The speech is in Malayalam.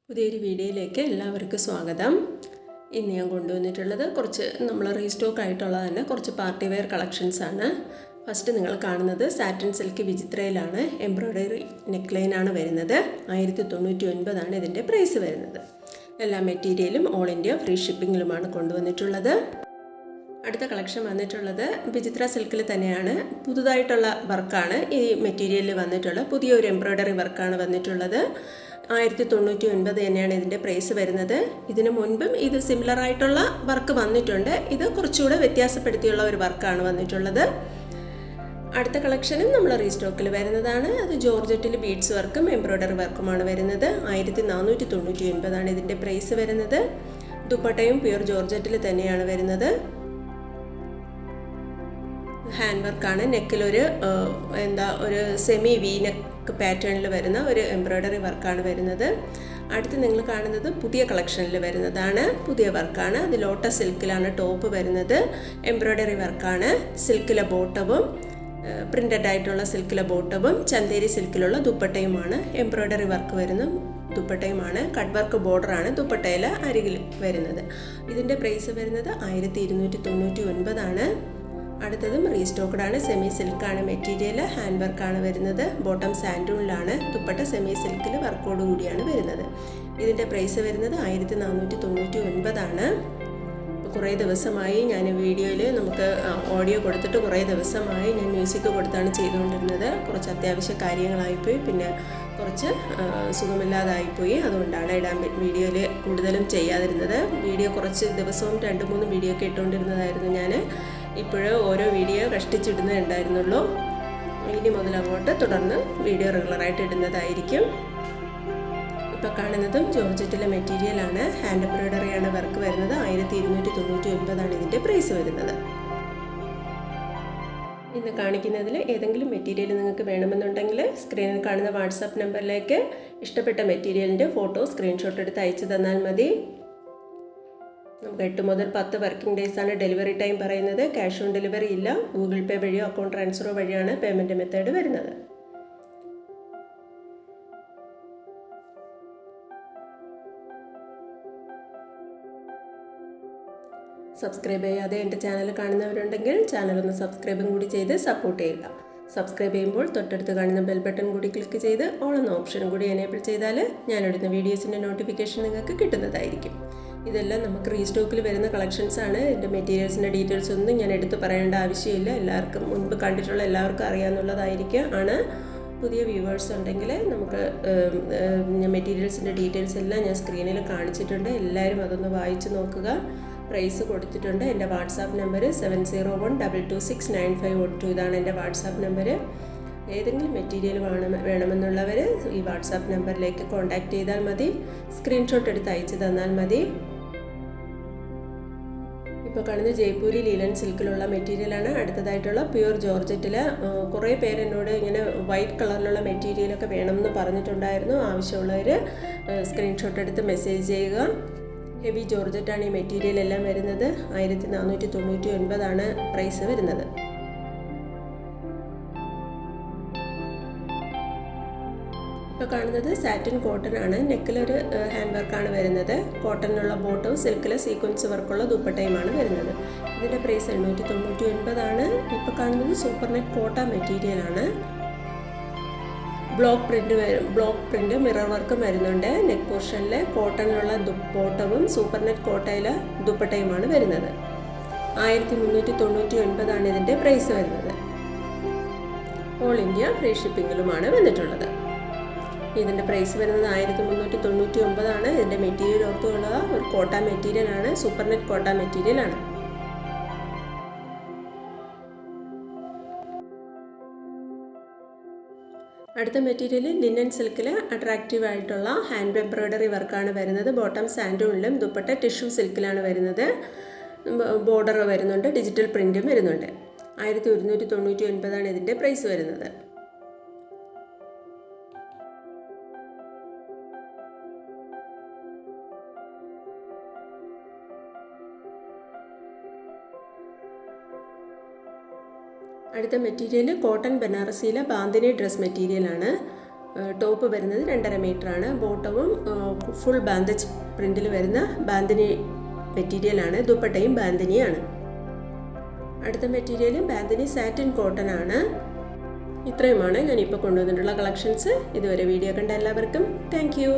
പുതിയൊരു വീഡിയോയിലേക്ക് എല്ലാവർക്കും സ്വാഗതം. ഇന്ന് ഞാൻ കൊണ്ടുവന്നിട്ടുള്ളത് കുറച്ച് നമ്മൾ റീസ്റ്റോക്ക് ആയിട്ടുള്ള തന്നെ കുറച്ച് പാർട്ടി വെയർ കളക്ഷൻസ് ആണ്. ഫസ്റ്റ് നിങ്ങൾ കാണുന്നത് സാറ്റിൻ സിൽക്ക് വിചിത്രയിലാണ്. എംബ്രോയ്ഡറി നെക്ക് ലൈനാണ് വരുന്നത്. 1099 ആണ് ഇതിൻ്റെ പ്രൈസ് വരുന്നത്. എല്ലാ മെറ്റീരിയലും ഓൾ ഇന്ത്യ ഫ്രീ ഷിപ്പിങ്ങിലുമാണ് കൊണ്ടുവന്നിട്ടുള്ളത്. അടുത്ത കളക്ഷൻ വന്നിട്ടുള്ളത് വിചിത്ര സിൽക്കിൽ തന്നെയാണ്. പുതുതായിട്ടുള്ള വർക്കാണ് ഈ മെറ്റീരിയലിൽ വന്നിട്ടുള്ളത്. പുതിയൊരു എംബ്രോയ്ഡറി വർക്കാണ് വന്നിട്ടുള്ളത്. 1099 തന്നെയാണ് ഇതിൻ്റെ പ്രൈസ് വരുന്നത്. ഇതിനു മുൻപും ഇത് സിമിലർ ആയിട്ടുള്ള വർക്ക് വന്നിട്ടുണ്ട്. ഇത് കുറച്ചുകൂടെ വ്യത്യാസപ്പെടുത്തിയുള്ള ഒരു വർക്കാണ് വന്നിട്ടുള്ളത്. അടുത്ത കളക്ഷനും നമ്മൾ റീസ്റ്റോക്കിൽ വരുന്നതാണ്. അത് ജോർജറ്റിൽ ബീഡ്സ് വർക്കും എംബ്രോയ്ഡറി വർക്കുമാണ് വരുന്നത്. 1499 ആണ് ഇതിൻ്റെ പ്രൈസ് വരുന്നത്. ദുപ്പട്ടയും പ്യൂർ ജോർജറ്റിൽ തന്നെയാണ് വരുന്നത്. ഹാൻഡ് വർക്കാണ്. നെക്കിലൊരു ഒരു സെമി വി നെക്ക് പാറ്റേണിൽ വരുന്ന ഒരു എംബ്രോയ്ഡറി വർക്കാണ് വരുന്നത്. അടുത്ത് നിങ്ങൾ കാണുന്നത് പുതിയ കളക്ഷനിൽ വരുന്നതാണ്. പുതിയ വർക്കാണ്. അത് ലോട്ടസ് സിൽക്കിലാണ് ടോപ്പ് വരുന്നത്. എംബ്രോയ്ഡറി വർക്കാണ്. സിൽക്കിലെ ബോട്ടവും പ്രിൻ്റഡ് ആയിട്ടുള്ള സിൽക്കിലെ ബോട്ടവും ചന്തേരി സിൽക്കിലുള്ള ദുപ്പട്ടയുമാണ്. എംബ്രോയ്ഡറി വർക്ക് വരുന്ന ദുപ്പട്ടയുമാണ്. കട്ട് വർക്ക് ബോർഡറാണ് ദുപ്പട്ടയിൽ അരികിൽ വരുന്നത്. ഇതിൻ്റെ പ്രൈസ് വരുന്നത് 1299 ആണ്. അടുത്തതും റീസ്റ്റോക്കഡാണ്. സെമി സിൽക്കാണ് മെറ്റീരിയൽ. ഹാൻഡ് വർക്കാണ് വരുന്നത്. ബോട്ടം സാൻഡൂണിലാണ്. ദുപ്പട്ട സെമി സിൽക്കിൽ വർക്കോട് കൂടിയാണ് വരുന്നത്. ഇതിൻ്റെ പ്രൈസ് വരുന്നത് 1499 ആണ്. കുറേ ദിവസമായി ഞാൻ വീഡിയോയിൽ നമുക്ക് ഓഡിയോ കൊടുത്തിട്ട് കുറേ ദിവസമായി ഞാൻ മ്യൂസിക് കൊടുത്താണ് ചെയ്തുകൊണ്ടിരുന്നത്. കുറച്ച് അത്യാവശ്യ കാര്യങ്ങളായിപ്പോയി, പിന്നെ കുറച്ച് സുഖമില്ലാതായിപ്പോയി. അതുകൊണ്ടാണ് വീഡിയോയിൽ കൂടുതലും ചെയ്യാതിരുന്നത്. വീഡിയോ കുറച്ച് ദിവസവും 2-3 വീഡിയോ ഒക്കെ ഇട്ടുകൊണ്ടിരുന്നതായിരുന്നു ഞാൻ. ഇപ്പോഴും ഓരോ വീഡിയോ കഷ്ടിച്ചിടുന്നേ ഉണ്ടായിരുന്നുള്ളൂ. ഇനി മുതൽ അങ്ങോട്ട് തുടർന്ന് വീഡിയോ റെഗുലറായിട്ട് ഇടുന്നതായിരിക്കും. ഇപ്പോൾ കാണുന്നതും ജോർജറ്റിലെ മെറ്റീരിയലാണ്. ഹാൻഡ് എംബ്രോയ്ഡറിയാണ് വർക്ക് വരുന്നത്. 1299 ആണ് ഇതിൻ്റെ പ്രൈസ് വരുന്നത്. ഇന്ന് കാണിക്കുന്നതിൽ ഏതെങ്കിലും മെറ്റീരിയൽ നിങ്ങൾക്ക് വേണമെന്നുണ്ടെങ്കിൽ സ്ക്രീനിൽ കാണുന്ന വാട്സാപ്പ് നമ്പറിലേക്ക് ഇഷ്ടപ്പെട്ട മെറ്റീരിയലിൻ്റെ ഫോട്ടോ സ്ക്രീൻഷോട്ട് എടുത്ത് അയച്ചു തന്നാൽ മതി. നമുക്ക് 8 മുതൽ 10 വർക്കിംഗ് ഡേയ്സ് ആണ് ഡെലിവറി ടൈം പറയുന്നത്. ക്യാഷ് ഓൺ ഡെലിവറി ഇല്ല. ഗൂഗിൾ പേ വഴിയോ അക്കൗണ്ട് ട്രാൻസ്ഫറോ വഴിയാണ് പേയ്മെൻറ്റ് മെത്തേഡ് വരുന്നത്. സബ്സ്ക്രൈബ് ചെയ്യാതെ എൻ്റെ ചാനൽ കാണുന്നവരുണ്ടെങ്കിൽ ചാനലൊന്ന് സബ്സ്ക്രൈബും കൂടി ചെയ്ത് സപ്പോർട്ട് ചെയ്യുക. സബ്സ്ക്രൈബ് ചെയ്യുമ്പോൾ തൊട്ടടുത്ത് കാണുന്ന ബെൽ ബട്ടൺ കൂടി ക്ലിക്ക് ചെയ്ത് ഓൾ എന്ന ഓപ്ഷനും കൂടി എനേബിൾ ചെയ്താൽ ഞാനിടുന്ന വീഡിയോസിൻ്റെ നോട്ടിഫിക്കേഷൻ നിങ്ങൾക്ക് കിട്ടുന്നതായിരിക്കും. ഇതെല്ലാം നമുക്ക് റീസ്റ്റോക്കിൽ വരുന്ന കളക്ഷൻസ് ആണ്. എൻ്റെ മെറ്റീരിയൽസിൻ്റെ ഡീറ്റെയിൽസ് ഒന്നും ഞാൻ എടുത്ത് പറയേണ്ട ആവശ്യമില്ല. എല്ലാവർക്കും മുൻപ് കണ്ടിട്ടുള്ള എല്ലാവർക്കും അറിയാമെന്നുള്ളതായിരിക്കും ആണ്. പുതിയ വ്യൂവേഴ്സ് ഉണ്ടെങ്കിൽ നമുക്ക് മെറ്റീരിയൽസിൻ്റെ ഡീറ്റെയിൽസ് എല്ലാം ഞാൻ സ്ക്രീനിൽ കാണിച്ചിട്ടുണ്ട്. എല്ലാവരും അതൊന്ന് വായിച്ച് നോക്കുക. പ്രൈസ് കൊടുത്തിട്ടുണ്ട്. എൻ്റെ വാട്സാപ്പ് നമ്പർ 7012269512. ഇതാണ് എൻ്റെ വാട്സാപ്പ് നമ്പർ. ഏതെങ്കിലും മെറ്റീരിയൽ വേണമെന്നുള്ളവർ ഈ വാട്സാപ്പ് നമ്പറിലേക്ക് കോൺടാക്റ്റ് ചെയ്താൽ മതി. സ്ക്രീൻഷോട്ട് എടുത്ത് അയച്ചു തന്നാൽ മതി. ഇപ്പോൾ കാണുന്ന ജയ്പൂരി ലീലൻ സിൽക്കിലുള്ള മെറ്റീരിയലാണ്. അടുത്തതായിട്ടുള്ള പ്യൂർ ജോർജറ്റിൽ കുറേ പേര് എന്നോട് ഇങ്ങനെ വൈറ്റ് കളറിലുള്ള മെറ്റീരിയലൊക്കെ വേണമെന്ന് പറഞ്ഞിട്ടുണ്ടായിരുന്നു. ആവശ്യമുള്ളവർ സ്ക്രീൻഷോട്ട് എടുത്ത് മെസ്സേജ് ചെയ്യുക. ഹെവി ജോർജറ്റാണ് ഈ മെറ്റീരിയൽ എല്ലാം വരുന്നത്. 1499 ആണ് പ്രൈസ് വരുന്നത്. ഇപ്പോൾ കാണുന്നത് സാറ്റിൻ കോട്ടൺ ആണ്. നെക്കിലൊരു ഹാൻഡ് വർക്കാണ് വരുന്നത്. കോട്ടണിലുള്ള ബോട്ടവും സിൽക്കിലെ സീക്വൻസ് വർക്കുള്ള ദുപ്പട്ടയുമാണ് വരുന്നത്. ഇതിൻ്റെ പ്രൈസ് 899 ആണ്. ഇപ്പോൾ കാണുന്നത് സൂപ്പർ നെറ്റ് കോട്ട മെറ്റീരിയലാണ്. ബ്ലോക്ക് പ്രിൻ്റ് മിറർ വർക്കും വരുന്നുണ്ട്. നെക്ക് പോർഷനിൽ കോട്ടണിലുള്ള ബോട്ടവും സൂപ്പർ നെറ്റ് കോട്ടയിലെ ദുപ്പട്ടയുമാണ് വരുന്നത്. 1399 ആണ് ഇതിൻ്റെ പ്രൈസ് വരുന്നത്. ഓൾ ഇന്ത്യ ഫ്രീ ഷിപ്പിങ്ങിലുമാണ് വന്നിട്ടുള്ളത്. ഇതിൻ്റെ പ്രൈസ് വരുന്നത് 1399 ആണ്. ഇതിൻ്റെ മെറ്റീരിയൽ ഓർത്തുകൊള്ളുക, ഒരു കോട്ട മെറ്റീരിയലാണ്. സൂപ്പർ നെറ്റ് കോട്ട മെറ്റീരിയലാണ്. അടുത്ത മെറ്റീരിയൽ ലിനൻ സിൽക്കിൽ അട്രാക്റ്റീവ് ആയിട്ടുള്ള ഹാൻഡ് എംബ്രോയ്ഡറി വർക്കാണ് വരുന്നത്. ബോട്ടം സാൻഡൂണിലും ദുപ്പട്ട ടിഷ്യൂ സിൽക്കിലാണ് വരുന്നത്. ബോർഡർ വരുന്നുണ്ട്. ഡിജിറ്റൽ പ്രിൻറ്റും വരുന്നുണ്ട്. 1199 ആണ് ഇതിൻ്റെ പ്രൈസ് വരുന്നത്. അടുത്ത മെറ്റീരിയൽ കോട്ടൺ ബനാറസിയിലെ ബാന്തിനി ഡ്രസ് മെറ്റീരിയലാണ്. ടോപ്പ് വരുന്നത് 2.5 മീറ്ററാണ്. ബോട്ടവും ഫുൾ ബാന്തജ് പ്രിൻറ്റിൽ വരുന്ന ബാന്തിനി മെറ്റീരിയലാണ്. ദുപ്പട്ടയും ബാന്തിനിയാണ്. അടുത്ത മെറ്റീരിയൽ ബാന്തിനി സാറ്റിൻ കോട്ടൺ ആണ്. ഇത്രയുമാണ് ഞാനിപ്പോൾ കൊണ്ടുവന്നിട്ടുള്ള കളക്ഷൻസ്. ഇതുവരെ വീഡിയോ കണ്ട എല്ലാവർക്കും താങ്ക് യു.